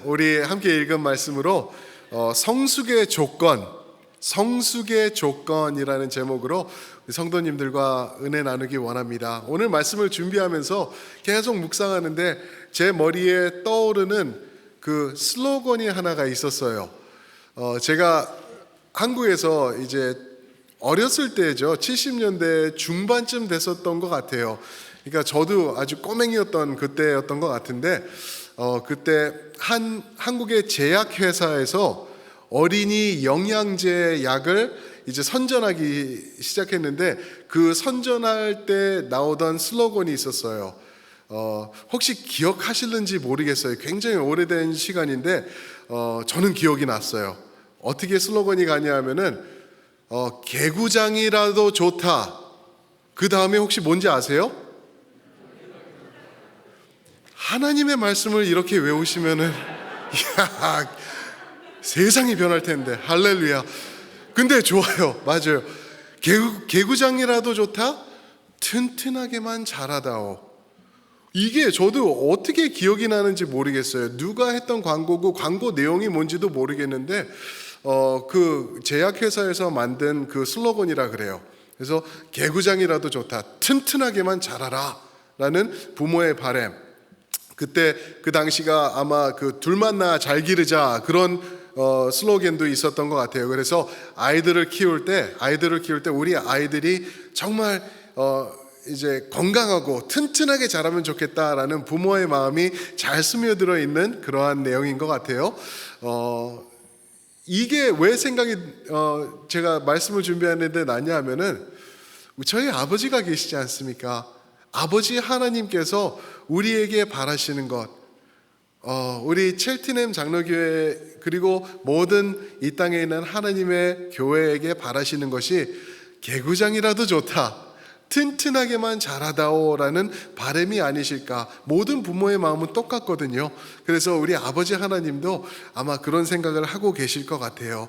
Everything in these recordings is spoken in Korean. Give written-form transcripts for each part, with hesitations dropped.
우리 함께 읽은 말씀으로 성숙의 조건이라는 제목으로 성도님들과 은혜 나누기 원합니다. 오늘 말씀을 준비하면서 계속 묵상하는데 제 머리에 떠오르는 그 슬로건이 하나가 있었어요. 제가 한국에서 이제 어렸을 때죠. 70년대 중반쯤 됐었던 것 같아요. 그러니까 저도 아주 꼬맹이였던 그때였던 것 같은데 그때 한국의 제약회사에서 어린이 영양제 약을 이제 선전하기 시작했는데 그 선전할 때 나오던 슬로건이 있었어요. 혹시 기억하실는지 모르겠어요. 굉장히 오래된 시간인데 저는 기억이 났어요. 어떻게 슬로건이 가냐 하면은 개구장이라도 좋다. 그 다음에 혹시 뭔지 아세요? 하나님의 말씀을 이렇게 외우시면은 이야, 세상이 변할 텐데. 할렐루야. 근데 좋아요. 맞아요. 개구장이라도 좋다. 튼튼하게만 자라다오. 이게 저도 어떻게 기억이 나는지 모르겠어요. 누가 했던 광고고 광고 내용이 뭔지도 모르겠는데 그 제약회사에서 만든 그 슬로건이라 그래요. 그래서 개구장이라도 좋다. 튼튼하게만 자라라 라는 부모의 바람. 그때 그 당시가 아마 그 둘만 나 잘 기르자 그런 슬로건도 있었던 것 같아요. 그래서 아이들을 키울 때 우리 아이들이 정말 이제 건강하고 튼튼하게 자라면 좋겠다라는 부모의 마음이 잘 스며들어 있는 그러한 내용인 것 같아요. 이게 왜 생각이 제가 말씀을 준비하는데 나냐 하면은 저희 아버지가 계시지 않습니까? 아버지 하나님께서 우리에게 바라시는 것, 우리 첼티넴 장로교회 그리고 모든 이 땅에 있는 하나님의 교회에게 바라시는 것이 개구장이라도 좋다, 튼튼하게만 자라다오라는 바람이 아니실까. 모든 부모의 마음은 똑같거든요. 그래서 우리 아버지 하나님도 아마 그런 생각을 하고 계실 것 같아요.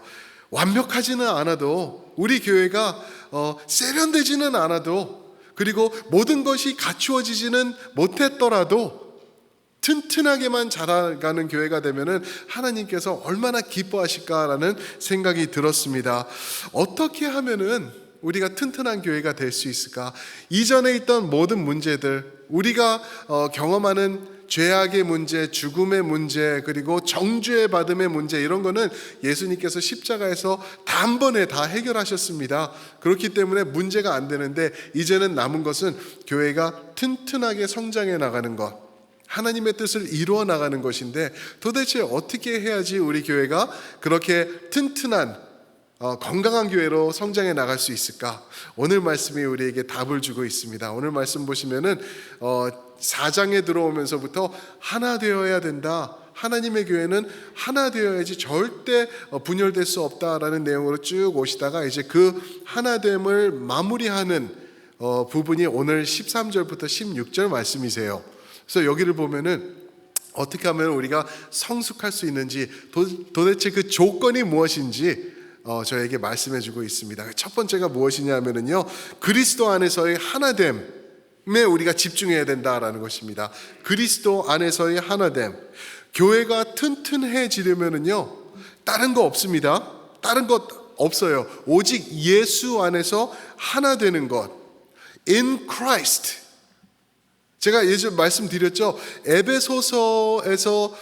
완벽하지는 않아도 우리 교회가 세련되지는 않아도 그리고 모든 것이 갖추어지지는 못했더라도 튼튼하게만 자라가는 교회가 되면은 하나님께서 얼마나 기뻐하실까라는 생각이 들었습니다. 어떻게 하면은 우리가 튼튼한 교회가 될 수 있을까? 이전에 있던 모든 문제들, 우리가 경험하는 죄악의 문제, 죽음의 문제, 그리고 정죄 받음의 문제, 이런 거는 예수님께서 십자가에서 단번에 다 해결하셨습니다. 그렇기 때문에 문제가 안 되는데 이제는 남은 것은 교회가 튼튼하게 성장해 나가는 것, 하나님의 뜻을 이루어 나가는 것인데 도대체 어떻게 해야지 우리 교회가 그렇게 튼튼한 건강한 교회로 성장해 나갈 수 있을까? 오늘 말씀이 우리에게 답을 주고 있습니다. 오늘 말씀 보시면은 4장에 들어오면서부터 하나 되어야 된다. 하나님의 교회는 하나 되어야지 절대 분열될 수 없다라는 내용으로 쭉 오시다가 이제 그 하나됨을 마무리하는 부분이 오늘 13절부터 16절 말씀이세요. 그래서 여기를 보면은 어떻게 하면 우리가 성숙할 수 있는지, 도대체 그 조건이 무엇인지 저에게 말씀해 주고 있습니다. 첫 번째가 무엇이냐 하면은요, 그리스도 안에서의 하나됨에 우리가 집중해야 된다라는 것입니다. 그리스도 안에서의 하나됨. 교회가 튼튼해지려면은요, 다른 거 없습니다. 다른 것 없어요. 오직 예수 안에서 하나 되는 것. In Christ. 제가 예전 말씀드렸죠. 에베소서에서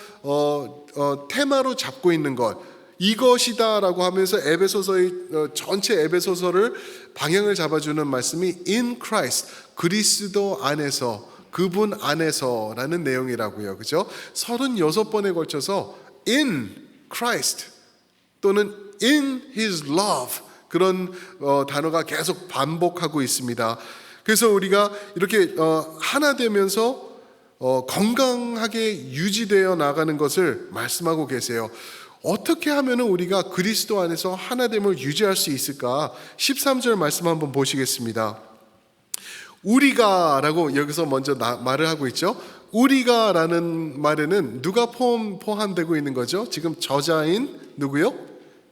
테마로 잡고 있는 것, 이것이다라고 하면서 에베소서의 전체 에베소서를 방향을 잡아주는 말씀이 In Christ, 그리스도 안에서, 그분 안에서라는 내용이라고요. 그죠? 36번에 걸쳐서 In Christ 또는 In His Love, 그런 단어가 계속 반복하고 있습니다. 그래서 우리가 이렇게 하나 되면서 건강하게 유지되어 나가는 것을 말씀하고 계세요. 어떻게 하면 우리가 그리스도 안에서 하나됨을 유지할 수 있을까? 13절 말씀 한번 보시겠습니다. 우리가 라고 여기서 먼저 말을 하고 있죠. 우리가 라는 말에는 누가 포함되고 있는 거죠? 지금 저자인 누구요?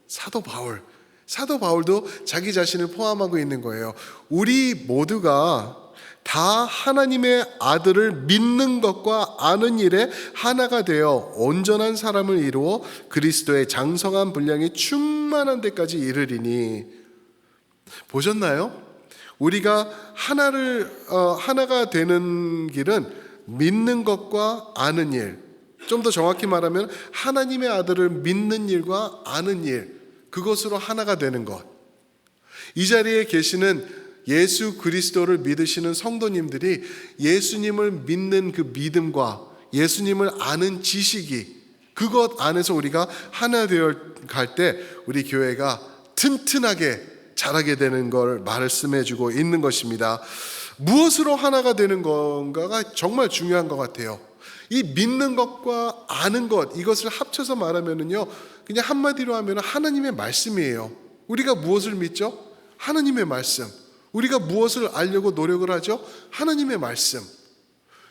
사도 바울. 사도 바울도 자기 자신을 포함하고 있는 거예요. 우리 모두가 다 하나님의 아들을 믿는 것과 아는 일에 하나가 되어 온전한 사람을 이루어 그리스도의 장성한 분량이 충만한 데까지 이르리니. 보셨나요? 우리가 하나가 되는 길은 믿는 것과 아는 일, 좀 더 정확히 말하면 하나님의 아들을 믿는 일과 아는 일, 그것으로 하나가 되는 것. 이 자리에 계시는 예수 그리스도를 믿으시는 성도님들이 예수님을 믿는 그 믿음과 예수님을 아는 지식이, 그것 안에서 우리가 하나 되어 갈 때 우리 교회가 튼튼하게 자라게 되는 걸 말씀해 주고 있는 것입니다. 무엇으로 하나가 되는 건가가 정말 중요한 것 같아요. 이 믿는 것과 아는 것, 이것을 합쳐서 말하면은요, 그냥 한마디로 하면 하나님의 말씀이에요. 우리가 무엇을 믿죠? 하나님의 말씀. 우리가 무엇을 알려고 노력을 하죠? 하나님의 말씀.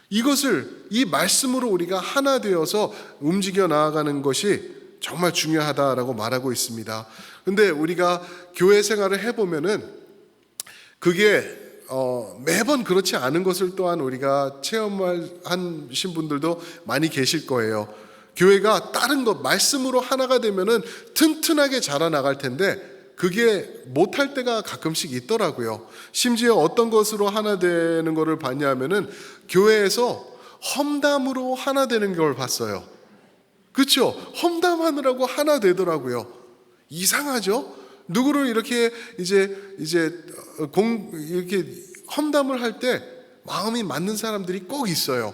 이 말씀으로 우리가 하나 되어서 움직여 나아가는 것이 정말 중요하다라고 말하고 있습니다. 근데 우리가 교회 생활을 해보면은 그게 매번 그렇지 않은 것을 또한 우리가 체험하신 분들도 많이 계실 거예요. 교회가 다른 것, 말씀으로 하나가 되면은 튼튼하게 자라나갈 텐데 그게 못할 때가 가끔씩 있더라고요. 심지어 어떤 것으로 하나 되는 것을 봤냐면은 교회에서 험담으로 하나 되는 걸 봤어요. 그렇죠? 험담하느라고 하나 되더라고요. 이상하죠? 누구를 이렇게 이렇게 험담을 할 때 마음이 맞는 사람들이 꼭 있어요.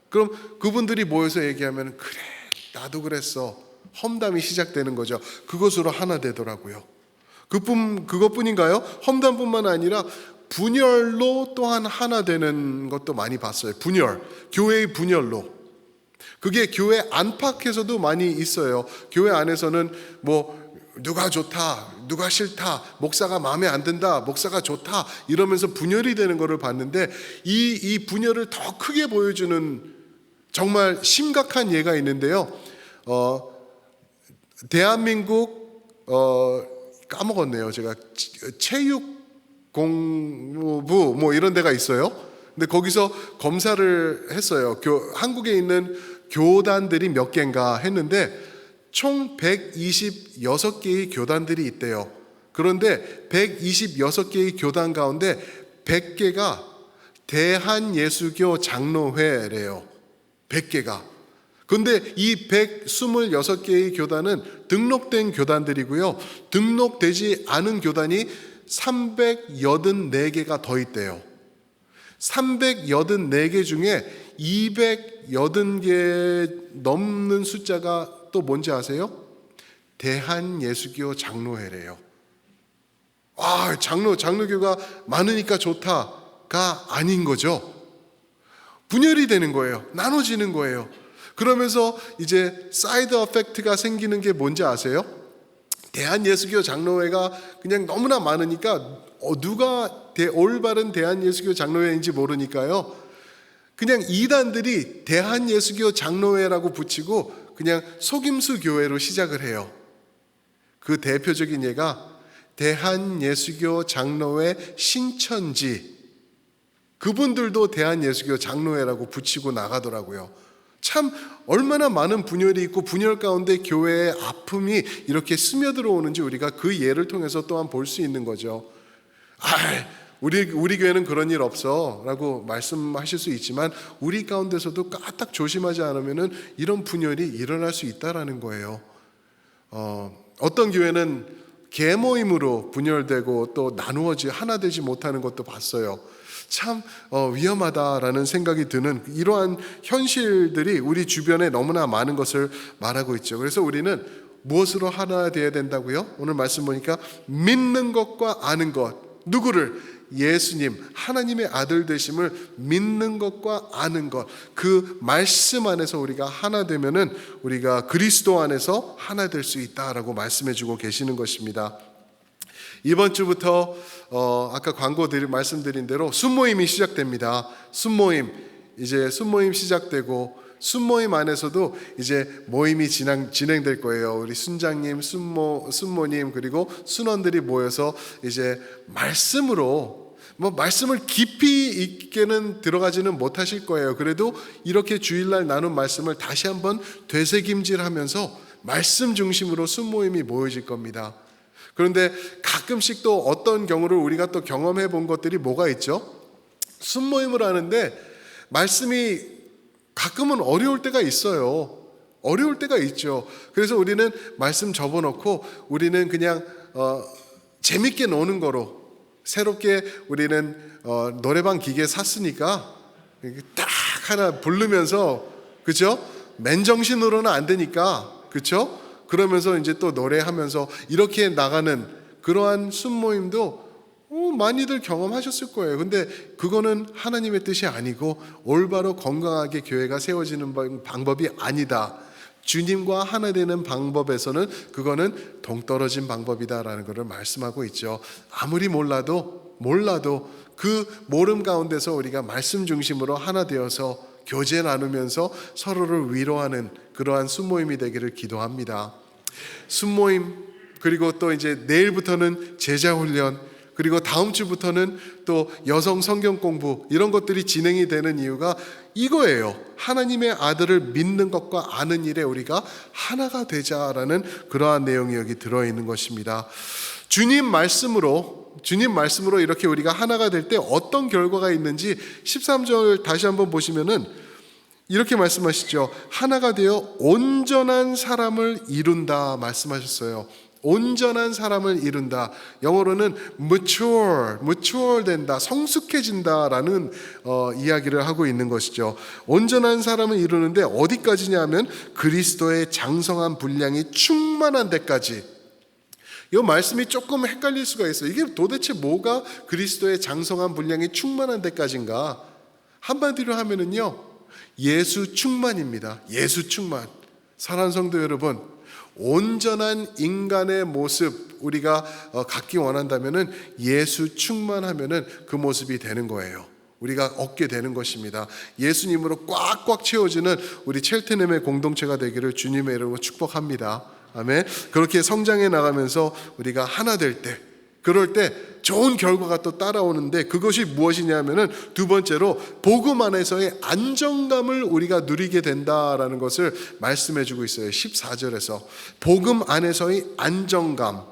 그럼 그분들이 모여서 얘기하면 그래, 나도 그랬어. 험담이 시작되는 거죠. 그것으로 하나 되더라고요. 그것뿐인가요? 험담뿐만 아니라 분열로 또한 하나 되는 것도 많이 봤어요. 분열, 교회의 분열로. 그게 교회 안팎에서도 많이 있어요. 교회 안에서는 누가 좋다, 누가 싫다, 목사가 마음에 안 든다, 목사가 좋다 이러면서 분열이 되는 것을 봤는데 이 분열을 더 크게 보여주는 정말 심각한 예가 있는데요. 대한민국 까먹었네요. 제가 체육공무부 이런 데가 있어요. 근데 거기서 검사를 했어요. 한국에 있는 교단들이 몇 개인가 했는데 총 126개의 교단들이 있대요. 그런데 126개의 교단 가운데 100개가 대한예수교 장로회래요. 100개가. 그런데 이 126개의 교단은 등록된 교단들이고요. 등록되지 않은 교단이 384개가 더 있대요. 384개 중에 280개 넘는 숫자가 또 뭔지 아세요? 대한예수교 장로회래요. 장로교가 많으니까 좋다가 아닌 거죠. 분열이 되는 거예요. 나눠지는 거예요. 그러면서 이제 사이드 어펙트가 생기는 게 뭔지 아세요? 대한예수교 장로회가 그냥 너무나 많으니까 누가 올바른 대한예수교 장로회인지 모르니까요. 그냥 이단들이 대한예수교 장로회라고 붙이고 그냥 속임수 교회로 시작을 해요. 그 대표적인 예가 대한예수교 장로회 신천지. 그분들도 대한예수교 장로회라고 붙이고 나가더라고요. 참 얼마나 많은 분열이 있고 분열 가운데 교회의 아픔이 이렇게 스며들어 오는지 우리가 그 예를 통해서 또한 볼 수 있는 거죠. 우리 교회는 그런 일 없어 라고 말씀하실 수 있지만 우리 가운데서도 까딱 조심하지 않으면 이런 분열이 일어날 수 있다라는 거예요. 어떤 교회는 계모임으로 분열되고 또 나누어지 하나 되지 못하는 것도 봤어요. 참 위험하다라는 생각이 드는 이러한 현실들이 우리 주변에 너무나 많은 것을 말하고 있죠. 그래서 우리는 무엇으로 하나 되어야 된다고요? 오늘 말씀 보니까 믿는 것과 아는 것. 누구를? 예수님, 하나님의 아들 되심을 믿는 것과 아는 것. 그 말씀 안에서 우리가 하나 되면은 우리가 그리스도 안에서 하나 될 수 있다라고 말씀해 주고 계시는 것입니다. 이번 주부터 아까 말씀드린 대로 순모임이 시작됩니다. 순모임 시작되고 순모임 안에서도 이제 모임이 진행될 거예요. 우리 순장님, 순모님 그리고 순원들이 모여서 이제 말씀을 깊이 있게는 들어가지는 못하실 거예요. 그래도 이렇게 주일날 나눈 말씀을 다시 한번 되새김질하면서 말씀 중심으로 순모임이 모여질 겁니다. 그런데 가끔씩 또 어떤 경우를 우리가 또 경험해 본 것들이 뭐가 있죠? 순모임을 하는데 말씀이 가끔은 어려울 때가 있어요. 어려울 때가 있죠. 그래서 우리는 말씀 접어놓고 우리는 그냥 재밌게 노는 거로, 새롭게 우리는 노래방 기계 샀으니까 딱 하나 부르면서, 그죠? 맨정신으로는 안 되니까, 그죠? 그러면서 이제 또 노래하면서 이렇게 나가는 그러한 순모임도 많이들 경험하셨을 거예요. 근데 그거는 하나님의 뜻이 아니고 올바로 건강하게 교회가 세워지는 방법이 아니다. 주님과 하나 되는 방법에서는 그거는 동떨어진 방법이다라는 것을 말씀하고 있죠. 아무리 몰라도 그 모름 가운데서 우리가 말씀 중심으로 하나 되어서 교제 나누면서 서로를 위로하는 그러한 순모임이 되기를 기도합니다. 순모임, 그리고 또 이제 내일부터는 제자훈련, 그리고 다음 주부터는 또 여성 성경 공부, 이런 것들이 진행이 되는 이유가 이거예요. 하나님의 아들을 믿는 것과 아는 일에 우리가 하나가 되자라는 그러한 내용이 여기 들어있는 것입니다. 주님 말씀으로 이렇게 우리가 하나가 될 때 어떤 결과가 있는지 13절 다시 한번 보시면은 이렇게 말씀하시죠. 하나가 되어 온전한 사람을 이룬다 말씀하셨어요. 온전한 사람을 이룬다. 영어로는 mature 된다, 성숙해진다라는 이야기를 하고 있는 것이죠. 온전한 사람을 이루는데 어디까지냐면 그리스도의 장성한 분량이 충만한 데까지. 이 말씀이 조금 헷갈릴 수가 있어요. 이게 도대체 뭐가 그리스도의 장성한 분량이 충만한 데까지인가? 한마디로 하면은요, 예수 충만입니다. 예수 충만. 사랑하는 성도 여러분, 온전한 인간의 모습 우리가 갖기 원한다면은 예수 충만하면은 그 모습이 되는 거예요. 우리가 얻게 되는 것입니다. 예수님으로 꽉꽉 채워지는 우리 첼트넴의 공동체가 되기를 주님의 이름으로 축복합니다. 아멘. 그렇게 성장해 나가면서 우리가 하나 될 때, 그럴 때 좋은 결과가 또 따라오는데 그것이 무엇이냐면은 두 번째로 복음 안에서의 안정감을 우리가 누리게 된다라는 것을 말씀해 주고 있어요. 14절에서 복음 안에서의 안정감.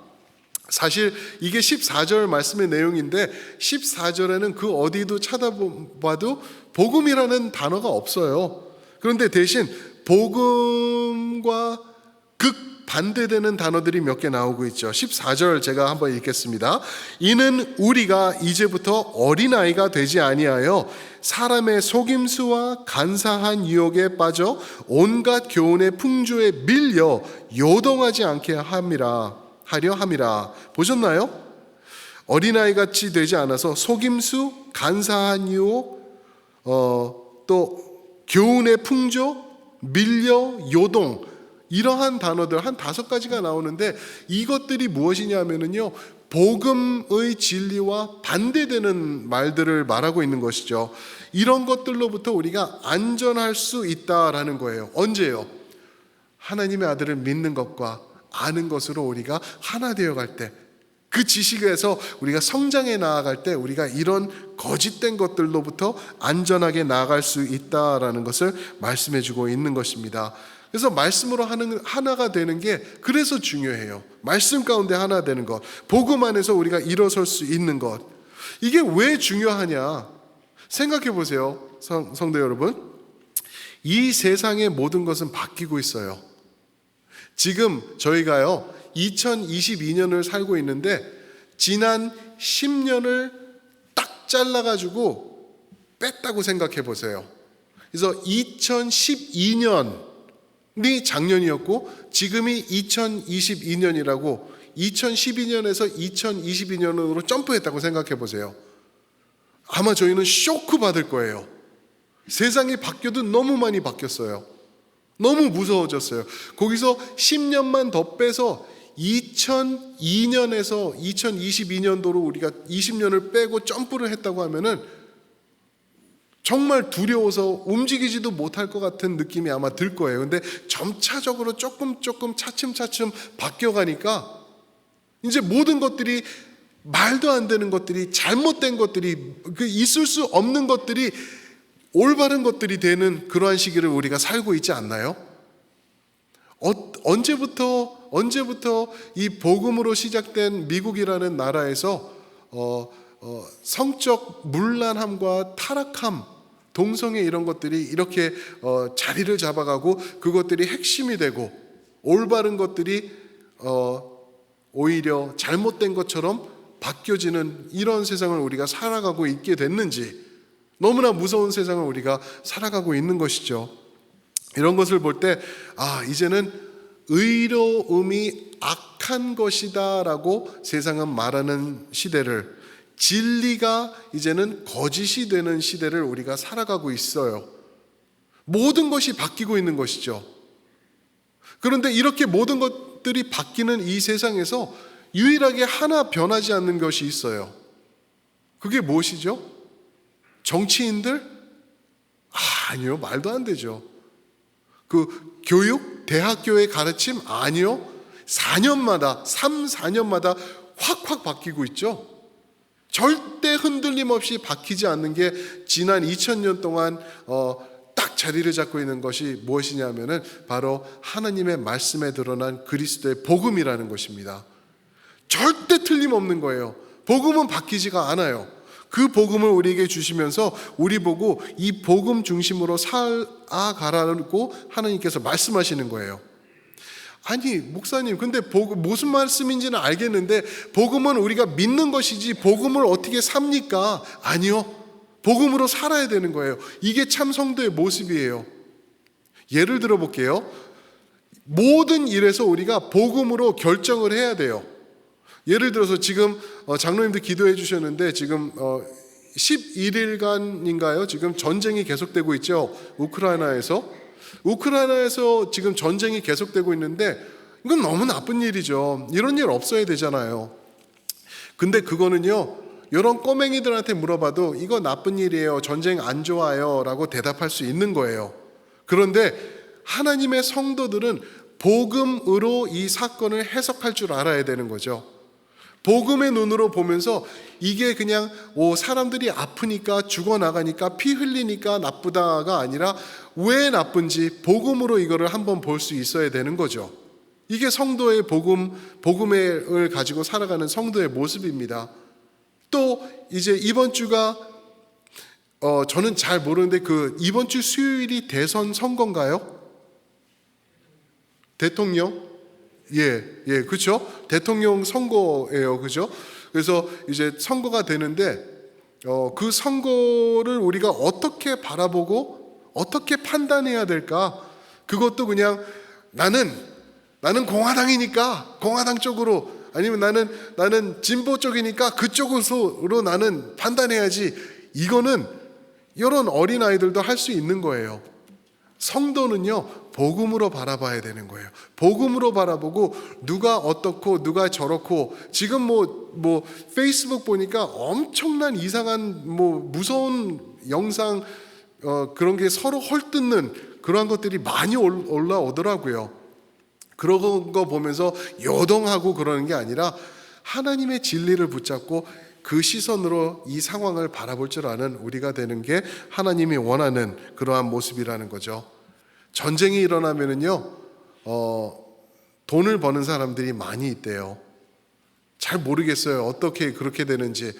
사실 이게 14절 말씀의 내용인데 14절에는 그 어디도 찾아봐도 복음이라는 단어가 없어요. 그런데 대신 복음과 반대되는 단어들이 몇 개 나오고 있죠. 14절 제가 한번 읽겠습니다. 이는 우리가 이제부터 어린아이가 되지 아니하여 사람의 속임수와 간사한 유혹에 빠져 온갖 교훈의 풍조에 밀려 요동하지 않게 하려 함이라. 보셨나요? 어린아이같이 되지 않아서 속임수, 간사한 유혹, 또 교훈의 풍조, 밀려, 요동, 이러한 단어들 한 5가지가 나오는데 이것들이 무엇이냐면요, 복음의 진리와 반대되는 말들을 말하고 있는 것이죠. 이런 것들로부터 우리가 안전할 수 있다라는 거예요. 언제요? 하나님의 아들을 믿는 것과 아는 것으로 우리가 하나 되어 갈 때, 그 지식에서 우리가 성장해 나아갈 때 우리가 이런 거짓된 것들로부터 안전하게 나아갈 수 있다라는 것을 말씀해 주고 있는 것입니다. 그래서 말씀으로 하나가 되는 게 그래서 중요해요. 말씀 가운데 하나 되는 것, 복음 안에서 우리가 일어설 수 있는 것, 이게 왜 중요하냐? 생각해 보세요, 성도 여러분. 이 세상의 모든 것은 바뀌고 있어요. 지금 저희가요 2022년을 살고 있는데 지난 10년을 딱 잘라가지고 뺐다고 생각해 보세요. 그래서 2012년이 작년이었고 지금이 2022년이라고 2012년에서 2022년으로 점프했다고 생각해 보세요. 아마 저희는 쇼크 받을 거예요. 세상이 바뀌어도 너무 많이 바뀌었어요. 너무 무서워졌어요. 거기서 10년만 더 빼서 2002년에서 2022년도로 우리가 20년을 빼고 점프를 했다고 하면은 정말 두려워서 움직이지도 못할 것 같은 느낌이 아마 들 거예요. 근데 점차적으로 조금 차츰 바뀌어가니까 이제 모든 것들이 말도 안 되는 것들이, 잘못된 것들이, 있을 수 없는 것들이 올바른 것들이 되는 그러한 시기를 우리가 살고 있지 않나요? 언제부터 이 복음으로 시작된 미국이라는 나라에서 성적 문란함과 타락함, 동성애 이런 것들이 이렇게 자리를 잡아가고 그것들이 핵심이 되고 올바른 것들이 오히려 잘못된 것처럼 바뀌어지는 이런 세상을 우리가 살아가고 있게 됐는지, 너무나 무서운 세상을 우리가 살아가고 있는 것이죠. 이런 것을 볼 때 이제는 의로움이 악한 것이다 라고 세상은 말하는 시대를, 진리가 이제는 거짓이 되는 시대를 우리가 살아가고 있어요. 모든 것이 바뀌고 있는 것이죠. 그런데 이렇게 모든 것들이 바뀌는 이 세상에서 유일하게 하나 변하지 않는 것이 있어요. 그게 무엇이죠? 정치인들? 아니요, 말도 안 되죠. 그 교육, 대학교의 가르침? 아니요. 4년마다, 4년마다 확 바뀌고 있죠. 절대 흔들림 없이 바뀌지 않는 게 지난 2000년 동안 딱 자리를 잡고 있는 것이 무엇이냐면은 바로 하나님의 말씀에 드러난 그리스도의 복음이라는 것입니다. 절대 틀림없는 거예요. 복음은 바뀌지가 않아요. 그 복음을 우리에게 주시면서 우리 보고 이 복음 중심으로 살아가라고 하나님께서 말씀하시는 거예요. 아니 목사님, 근데 복음 무슨 말씀인지는 알겠는데 복음은 우리가 믿는 것이지 복음을 어떻게 삽니까? 아니요, 복음으로 살아야 되는 거예요. 이게 참 성도의 모습이에요. 예를 들어 볼게요. 모든 일에서 우리가 복음으로 결정을 해야 돼요. 예를 들어서 지금 장로님들 기도해 주셨는데 지금 11일간인가요? 지금 전쟁이 계속되고 있죠. 우크라이나에서 지금 전쟁이 계속되고 있는데 이건 너무 나쁜 일이죠. 이런 일 없어야 되잖아요. 근데 그거는요, 이런 꼬맹이들한테 물어봐도 이거 나쁜 일이에요, 전쟁 안 좋아요 라고 대답할 수 있는 거예요. 그런데 하나님의 성도들은 복음으로 이 사건을 해석할 줄 알아야 되는 거죠. 복음의 눈으로 보면서 이게 그냥 사람들이 아프니까 죽어나가니까 피 흘리니까 나쁘다가 아니라 왜 나쁜지 복음으로 이거를 한번 볼 수 있어야 되는 거죠. 이게 성도의 복음을 가지고 살아가는 성도의 모습입니다. 또 이제 이번 주가 저는 잘 모르는데 그 이번 주 수요일이 대선 선거인가요? 대통령? 예, 그렇죠. 대통령 선거예요, 그렇죠. 그래서 이제 선거가 되는데 그 선거를 우리가 어떻게 바라보고 어떻게 판단해야 될까? 그것도 그냥 나는 공화당이니까 공화당 쪽으로, 아니면 나는 진보 쪽이니까 그쪽으로 나는 판단해야지. 이거는 이런 어린 아이들도 할 수 있는 거예요. 성도는요, 복음으로 바라봐야 되는 거예요. 복음으로 바라보고 누가 어떻고 누가 저렇고, 지금 뭐 페이스북 보니까 엄청난 이상한 무서운 영상 그런 게 서로 헐뜯는 그러한 것들이 많이 올라오더라고요. 그런 거 보면서 요동하고 그러는 게 아니라 하나님의 진리를 붙잡고 그 시선으로 이 상황을 바라볼 줄 아는 우리가 되는 게 하나님이 원하는 그러한 모습이라는 거죠. 전쟁이 일어나면은요, 돈을 버는 사람들이 많이 있대요. 잘 모르겠어요, 어떻게 그렇게 되는지.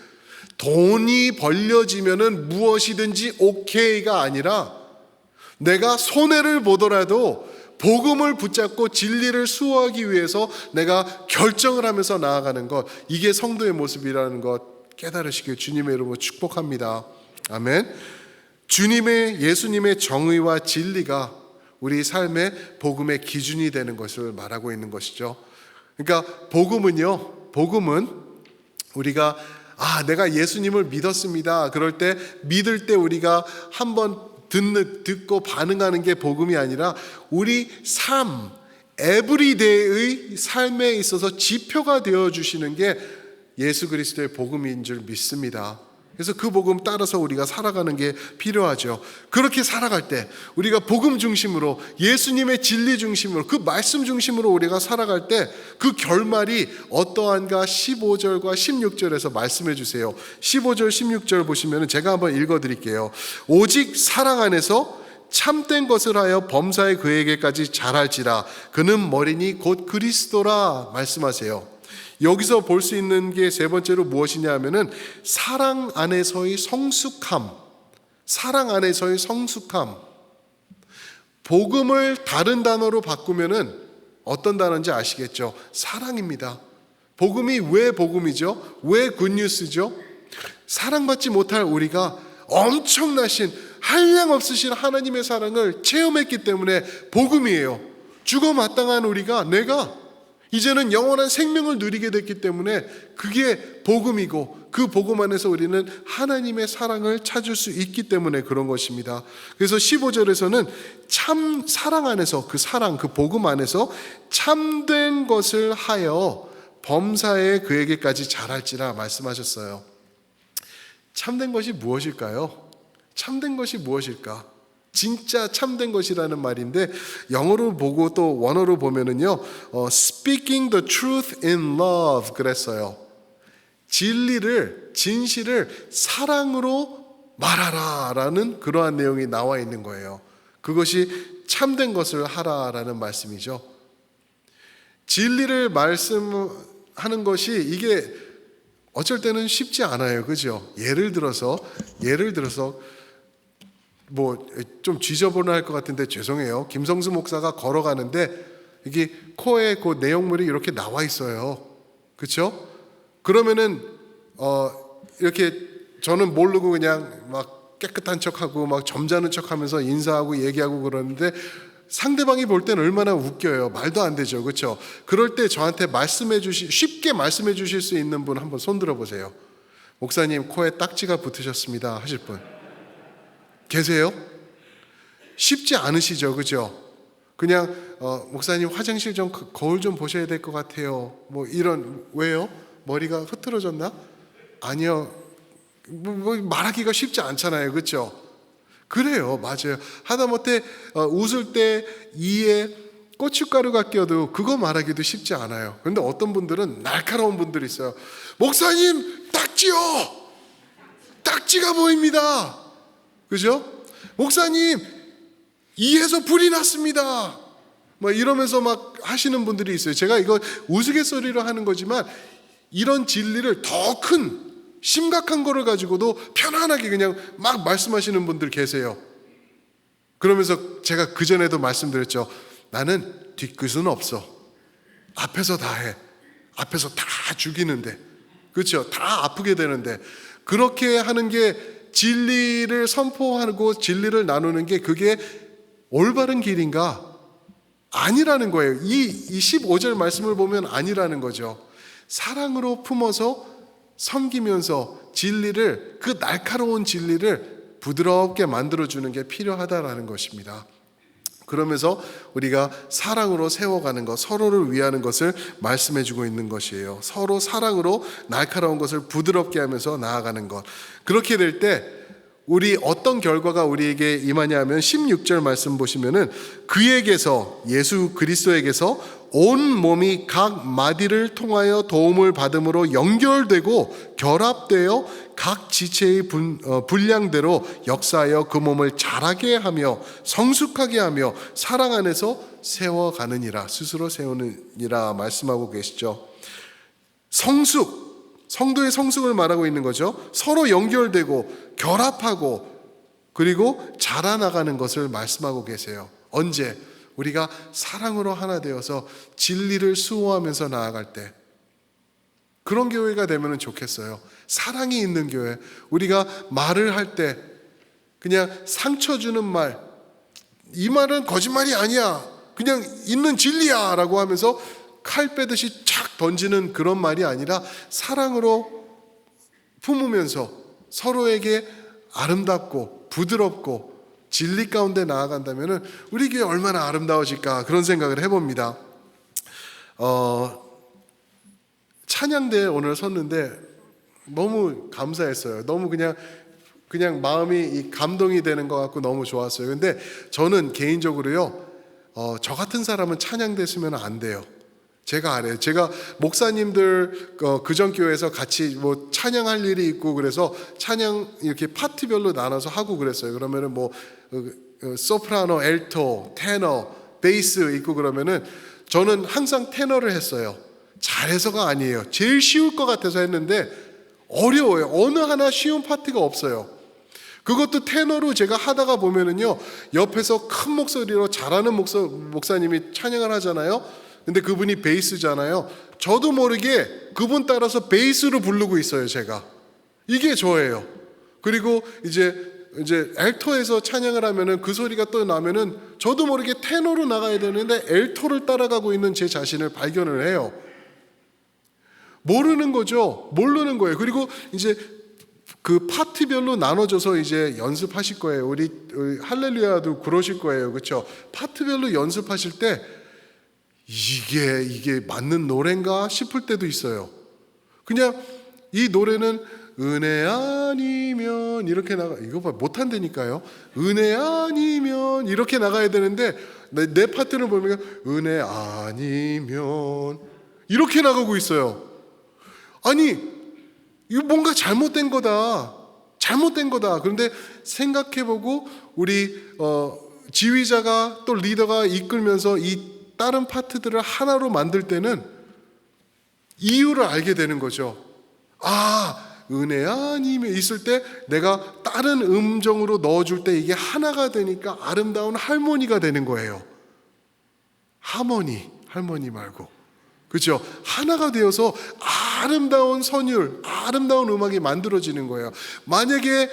돈이 벌려지면은 무엇이든지 오케이가 아니라 내가 손해를 보더라도 복음을 붙잡고 진리를 수호하기 위해서 내가 결정을 하면서 나아가는 것, 이게 성도의 모습이라는 것 깨달으시길 주님의 이름으로 축복합니다. 아멘. 예수님의 정의와 진리가 우리 삶의 복음의 기준이 되는 것을 말하고 있는 것이죠. 그러니까 복음은 우리가 내가 예수님을 믿었습니다, 그럴 때 믿을 때 우리가 한번 듣고 반응하는 게 복음이 아니라 우리 삶, 에브리데이의 삶에 있어서 지표가 되어주시는 게 예수 그리스도의 복음인 줄 믿습니다. 그래서 그 복음 따라서 우리가 살아가는 게 필요하죠. 그렇게 살아갈 때 우리가 복음 중심으로, 예수님의 진리 중심으로, 그 말씀 중심으로 우리가 살아갈 때 그 결말이 어떠한가 15절과 16절에서 말씀해 주세요. 15절 16절 보시면 제가 한번 읽어 드릴게요. 오직 사랑 안에서 참된 것을 하여 범사에 그에게까지 잘할지라. 그는 머리니 곧 그리스도라 말씀하세요. 여기서 볼 수 있는 게 세 번째로 무엇이냐 하면은 사랑 안에서의 성숙함. 사랑 안에서의 성숙함. 복음을 다른 단어로 바꾸면은 어떤 단어인지 아시겠죠? 사랑입니다. 복음이 왜 복음이죠? 왜 굿뉴스죠? 사랑받지 못할 우리가 엄청나신 한량 없으신 하나님의 사랑을 체험했기 때문에 복음이에요. 죽어 마땅한 우리가, 내가 이제는 영원한 생명을 누리게 됐기 때문에 그게 복음이고, 그 복음 안에서 우리는 하나님의 사랑을 찾을 수 있기 때문에 그런 것입니다. 그래서 15절에서는 참 사랑 안에서, 그 사랑, 그 복음 안에서 참된 것을 하여 범사에 그에게까지 잘할지라 말씀하셨어요. 참된 것이 무엇일까요? 참된 것이 무엇일까? 진짜 참된 것이라는 말인데 영어로 보고 또 원어로 보면은요, speaking the truth in love 그랬어요. 진실을 사랑으로 말하라라는 그러한 내용이 나와 있는 거예요. 그것이 참된 것을 하라라는 말씀이죠. 진리를 말씀하는 것이 이게 어쩔 때는 쉽지 않아요, 그죠? 예를 들어서 뭐 좀 지저분할 것 같은데 죄송해요. 김성수 목사가 걸어가는데 이게 코에 그 내용물이 이렇게 나와 있어요. 그렇죠? 그러면은 이렇게 저는 모르고 그냥 막 깨끗한 척하고 막 점잖은 척하면서 인사하고 얘기하고 그러는데 상대방이 볼 때는 얼마나 웃겨요. 말도 안 되죠. 그렇죠? 그럴 때 저한테 쉽게 말씀해 주실 수 있는 분 한번 손 들어 보세요. 목사님 코에 딱지가 붙으셨습니다 하실 분 계세요? 쉽지 않으시죠, 그죠? 그냥 목사님 화장실 좀 거울 좀 보셔야 될 것 같아요. 뭐 이런, 왜요? 머리가 흐트러졌나? 아니요. 뭐 말하기가 쉽지 않잖아요, 그렇죠? 그래요, 맞아요. 하다못해 웃을 때 이에 고춧가루가 껴도 그거 말하기도 쉽지 않아요. 그런데 어떤 분들은 날카로운 분들이 있어요. 목사님 딱지요, 딱지가 보입니다. 그죠? 목사님 이에서 불이 났습니다. 막 이러면서 막 하시는 분들이 있어요. 제가 이거 우스갯소리로 하는 거지만 이런 진리를 더 큰 심각한 거를 가지고도 편안하게 그냥 막 말씀하시는 분들 계세요. 그러면서 제가 그전에도 말씀드렸죠. 나는 뒤끝은 없어. 앞에서 다 해. 앞에서 다 죽이는데, 그렇죠? 다 아프게 되는데, 그렇게 하는 게 진리를 선포하고 진리를 나누는 게 그게 올바른 길인가? 아니라는 거예요. 이 15절 말씀을 보면 아니라는 거죠. 사랑으로 품어서 섬기면서 진리를, 그 날카로운 진리를 부드럽게 만들어주는 게 필요하다라는 것입니다. 그러면서 우리가 사랑으로 세워가는 것, 서로를 위하는 것을 말씀해주고 있는 것이에요. 서로 사랑으로 날카로운 것을 부드럽게 하면서 나아가는 것. 그렇게 될 때 우리 어떤 결과가 우리에게 임하냐 하면 16절 말씀 보시면은 그에게서, 예수 그리스도에게서 온 몸이 각 마디를 통하여 도움을 받음으로 연결되고 결합되어 각 지체의 분량대로 역사하여 그 몸을 자라게 하며 성숙하게 하며 사랑 안에서 세워가느니라, 스스로 세우느니라 말씀하고 계시죠. 성도의 성숙을 말하고 있는 거죠. 서로 연결되고 결합하고 그리고 자라나가는 것을 말씀하고 계세요. 언제? 우리가 사랑으로 하나 되어서 진리를 수호하면서 나아갈 때, 그런 교회가 되면 좋겠어요. 사랑이 있는 교회. 우리가 말을 할 때 그냥 상처 주는 말, 이 말은 거짓말이 아니야, 그냥 있는 진리야 라고 하면서 칼 빼듯이 착 던지는 그런 말이 아니라 사랑으로 품으면서 서로에게 아름답고 부드럽고 진리 가운데 나아간다면 우리 교회 얼마나 아름다워질까, 그런 생각을 해봅니다. 찬양대에 오늘 섰는데 너무 감사했어요. 너무 그냥 마음이 이 감동이 되는 것 같고 너무 좋았어요. 근데 저는 개인적으로요, 저 같은 사람은 찬양됐으면 안 돼요. 제가 안 해요. 제가 목사님들 그전 교회에서 같이 뭐 찬양할 일이 있고 그래서 찬양 이렇게 파트별로 나눠서 하고 그랬어요. 그러면은 뭐 소프라노, 엘토, 테너, 베이스 있고 그러면은 저는 항상 테너를 했어요. 잘해서가 아니에요. 제일 쉬울 것 같아서 했는데 어려워요. 어느 하나 쉬운 파트가 없어요. 그것도 테너로 제가 하다가 보면은요, 옆에서 큰 목소리로 잘하는 목사님이 찬양을 하잖아요. 근데 그분이 베이스잖아요. 저도 모르게 그분 따라서 베이스로 부르고 있어요, 제가. 이게 저예요. 그리고 이제 엘토에서 찬양을 하면은 그 소리가 또 나면은 저도 모르게 테너로 나가야 되는데 엘토를 따라가고 있는 제 자신을 발견을 해요. 모르는 거죠. 모르는 거예요. 그리고 이제 그 파트별로 나눠져서 이제 연습하실 거예요. 우리 할렐루야도 그러실 거예요. 그렇죠? 파트별로 연습하실 때 이게 맞는 노래인가 싶을 때도 있어요. 그냥 이 노래는 은혜 아니면 이렇게 이거 못한다니까요. 은혜 아니면 이렇게 나가야 되는데 내 파트를 보면 은혜 아니면 이렇게 나가고 있어요. 아니, 이거 뭔가 잘못된 거다. 그런데 생각해보고 우리 지휘자가 또 리더가 이끌면서 이 다른 파트들을 하나로 만들 때는 이유를 알게 되는 거죠. 은혜 아니면 있을 때 내가 다른 음정으로 넣어줄 때 이게 하나가 되니까 아름다운 할모니가 되는 거예요. 할머니 말고. 그렇죠? 하나가 되어서 아름다운 선율, 아름다운 음악이 만들어지는 거예요. 만약에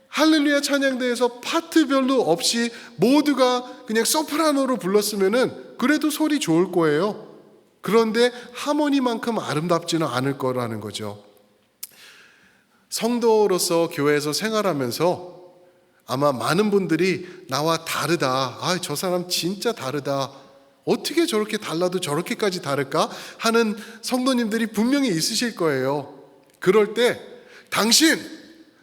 할렐루야 찬양대에서 파트별로 없이 모두가 그냥 소프라노로 불렀으면은 그래도 소리 좋을 거예요. 그런데 하모니만큼 아름답지는 않을 거라는 거죠. 성도로서 교회에서 생활하면서 아마 많은 분들이 나와 다르다. 저 사람 진짜 다르다. 어떻게 저렇게 달라도 저렇게까지 다를까? 하는 성도님들이 분명히 있으실 거예요. 그럴 때 당신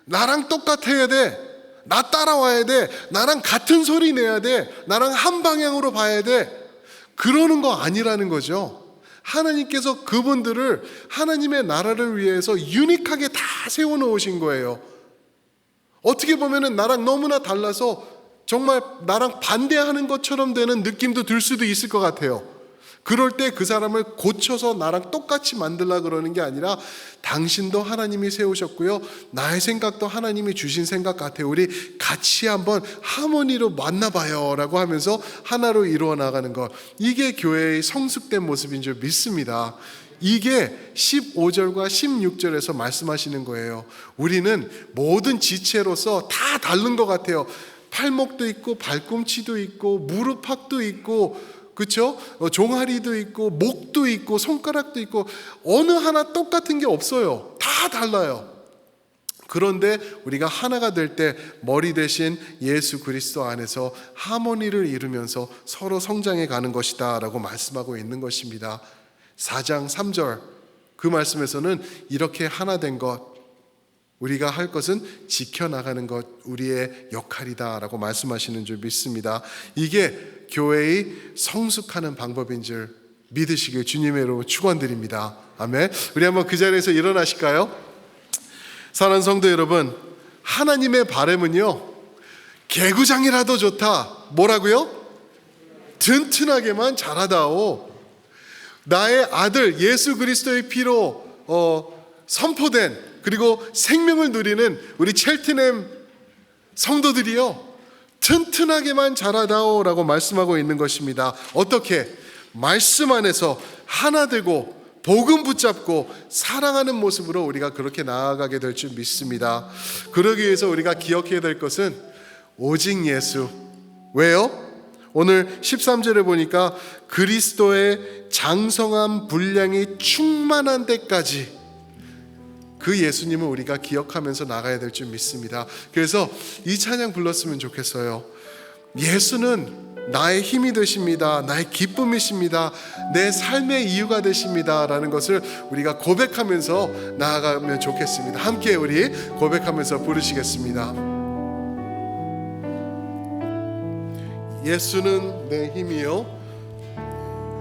나랑 똑같아야 돼. 나 따라와야 돼. 나랑 같은 소리 내야 돼. 나랑 한 방향으로 봐야 돼. 그러는 거 아니라는 거죠. 하나님께서 그분들을 하나님의 나라를 위해서 유니크하게 다 세워놓으신 거예요. 어떻게 보면은 나랑 너무나 달라서 정말 나랑 반대하는 것처럼 되는 느낌도 들 수도 있을 것 같아요. 그럴 때 그 사람을 고쳐서 나랑 똑같이 만들라 그러는 게 아니라 당신도 하나님이 세우셨고요. 나의 생각도 하나님이 주신 생각 같아요. 우리 같이 한번 하모니로 만나봐요 라고 하면서 하나로 이루어 나가는 것. 이게 교회의 성숙된 모습인 줄 믿습니다. 이게 15절과 16절에서 말씀하시는 거예요. 우리는 모든 지체로서 다 다른 것 같아요. 팔목도 있고 발꿈치도 있고 무릎팍도 있고 그렇죠? 종아리도 있고 목도 있고 손가락도 있고 어느 하나 똑같은 게 없어요. 다 달라요. 그런데 우리가 하나가 될 때 머리 대신 예수 그리스도 안에서 하모니를 이루면서 서로 성장해 가는 것이다 라고 말씀하고 있는 것입니다. 4장 3절 그 말씀에서는 이렇게 하나 된 것 우리가 할 것은 지켜나가는 것 우리의 역할이다 라고 말씀하시는 줄 믿습니다. 이게 교회의 성숙하는 방법인 줄 믿으시길 주님의 이름으로 축원드립니다. 아멘. 우리 한번 그 자리에서 일어나실까요? 사랑하는 성도 여러분, 하나님의 바람은요 개구장이라도 좋다. 뭐라고요? 튼튼하게만 자라다오. 나의 아들 예수 그리스도의 피로 선포된 그리고 생명을 누리는 우리 첼트넴 성도들이요 튼튼하게만 자라다오 라고 말씀하고 있는 것입니다. 어떻게? 말씀 안에서 하나 되고 복음 붙잡고 사랑하는 모습으로 우리가 그렇게 나아가게 될 줄 믿습니다. 그러기 위해서 우리가 기억해야 될 것은 오직 예수. 왜요? 오늘 13절에 보니까 그리스도의 장성한 분량이 충만한 데까지 그 예수님을 우리가 기억하면서 나가야 될 줄 믿습니다. 그래서 이 찬양 불렀으면 좋겠어요. 예수는 나의 힘이 되십니다. 나의 기쁨이십니다. 내 삶의 이유가 되십니다. 라는 것을 우리가 고백하면서 나아가면 좋겠습니다. 함께 우리 고백하면서 부르시겠습니다. 예수는 내 힘이요,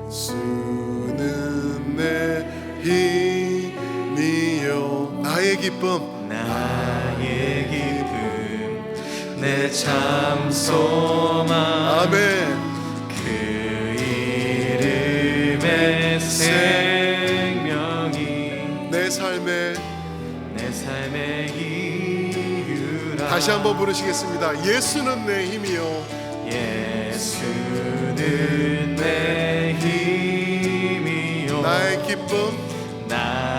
예수는 내 힘이요, 나의 기쁨, 나의 기쁨, 내 참 소망. 아멘. 그 이름의 생명이 내 삶의 이유라. 다시 한번 부르시겠습니다. 예수는 내 힘이요, 예수는 내 힘이요, 나의 기쁨,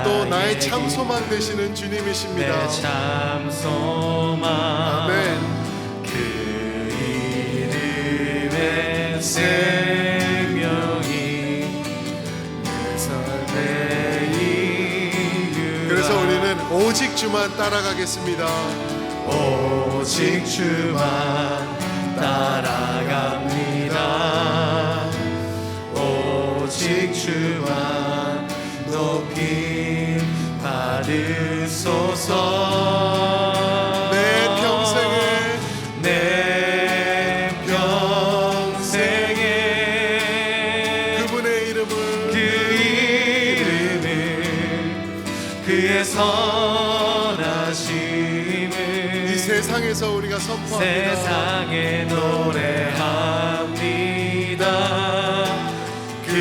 또 나의 참 기쁨, 소망 되시는 주님이십니다. 내 참 소망. 아멘. 그 이름의 생명이 내 삶의 이유라. 그래서 우리는 오직 주만 따라가겠습니다. 오직 주만 따라갑니다. 오직 주만 높임 받으소서. 내 평생에 내 평생에 그분의 이름을 그 이름을, 그의 선하심을 이 세상에서 우리가 선포합니다. 세상에 노래합니다. 그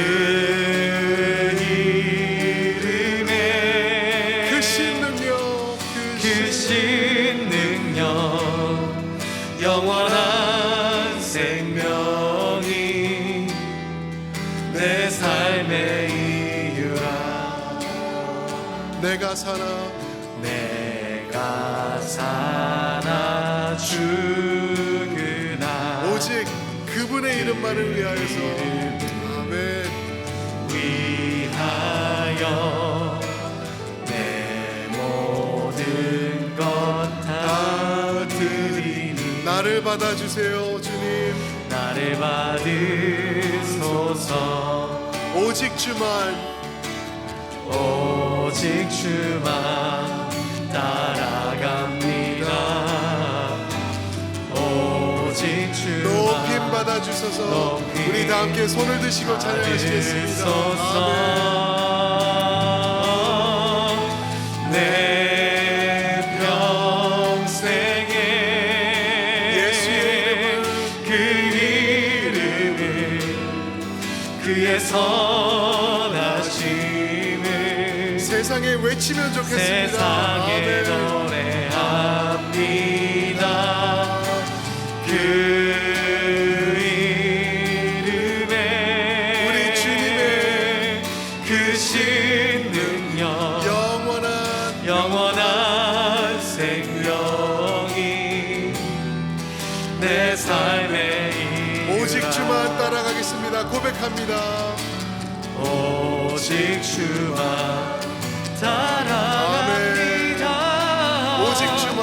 이름에 크신 능력, 크신 능력, 영원한 생명이 내 삶의 이유라. 내가 살아 내가 사나 죽으나 오직 그분의 이름만을 위하여서. 아멘. 위하여 내 모든 것 다 드리니. 나를 받아주세요, 주님. 나를 받으소서. 오직 주만, 오직 주만 따라갑니다. 오직 주만 높임 받아주소서. 높임 우리 다 함께 손을 드시고 찬양하시겠습니다. 아멘. 내 평생에 예수의 그 이름을, 그의 선하심을 세상에 외치면 좋겠습니다. 세상에 아멘. 노래합니다. 그 이름에 우리 주님의 크신 능력, 영원한 생명이 내 삶의 이유라. 오직 주만 따라가겠습니다. 고백합니다. 오직 주만 따라갑니다. 오직 주만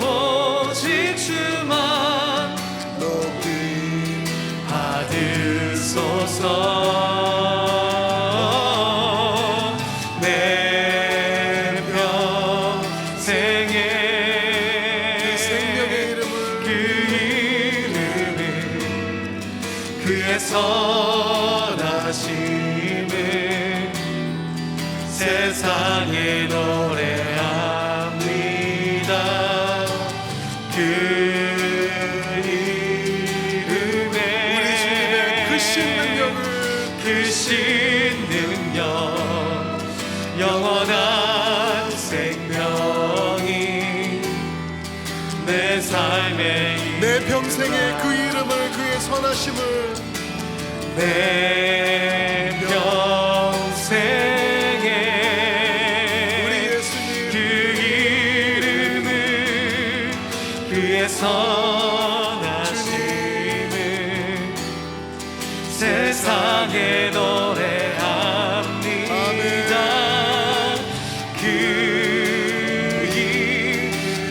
오직 주만 높임 받으소서. 내 평생에 그 생명의 이름을 그 이름을, 그의 선하심을 세상에 노래합니다. 그 이름에 우리 주님의 크신 능력을, 크신 능력, 영원한 생명이 내 삶의 내 평생에 그 이름을, 그의 선하심을 내 평생에 우리 예수님 그 이름을, 그의 선하심을 세상에 노래합니다. 그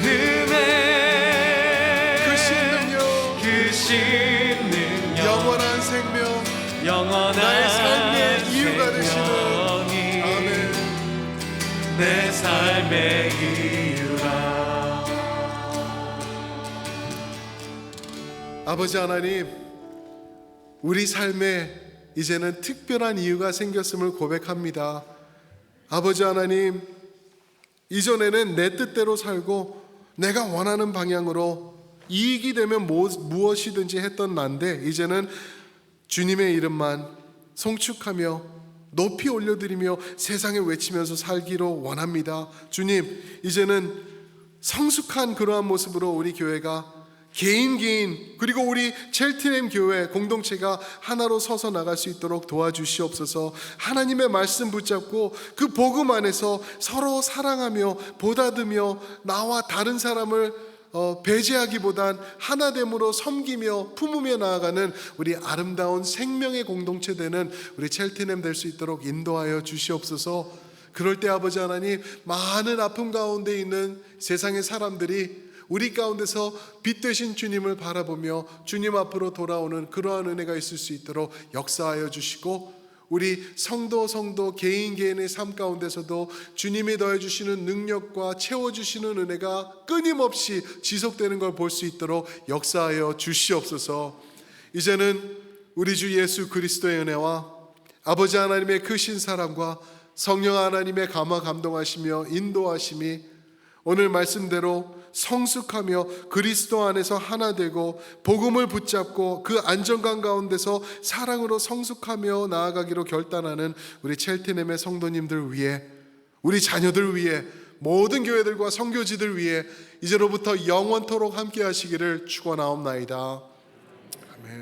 이름에 크신 능력, 크신 능력, 영원한 내 삶의 이유라. 아버지 하나님, 우리 삶에 이제는 특별한 이유가 생겼음을 고백합니다. 아버지 하나님, 이전에는 내 뜻대로 살고 내가 원하는 방향으로 이익이 되면 무엇이든지 했던 난데, 이제는 주님의 이름만 송축하며 높이 올려드리며 세상에 외치면서 살기로 원합니다. 주님, 이제는 성숙한 그러한 모습으로 우리 교회가 개인 그리고 우리 첼트렘 교회 공동체가 하나로 서서 나갈 수 있도록 도와주시옵소서. 하나님의 말씀 붙잡고 그 복음 안에서 서로 사랑하며 보다듬며 나와 다른 사람을 배제하기보단 하나됨으로 섬기며 품으며 나아가는 우리 아름다운 생명의 공동체 되는 우리 첼트렘 될 수 있도록 인도하여 주시옵소서. 그럴 때 아버지 하나님, 많은 아픔 가운데 있는 세상의 사람들이 우리 가운데서 빛 되신 주님을 바라보며 주님 앞으로 돌아오는 그러한 은혜가 있을 수 있도록 역사하여 주시고, 우리 성도 개인의 삶 가운데서도 주님이 더해 주시는 능력과 채워 주시는 은혜가 끊임없이 지속되는 걸 볼 수 있도록 역사하여 주시옵소서. 이제는 우리 주 예수 그리스도의 은혜와 아버지 하나님의 크신 사랑과 성령 하나님의 감화 감동하시며 인도하심이 오늘 말씀대로 성숙하며 그리스도 안에서 하나 되고 복음을 붙잡고 그 안정감 가운데서 사랑으로 성숙하며 나아가기로 결단하는 우리 첼트렘의 성도님들 위해, 우리 자녀들 위해, 모든 교회들과 선교지들 위해 이제로부터 영원토록 함께 하시기를 축원하옵나이다.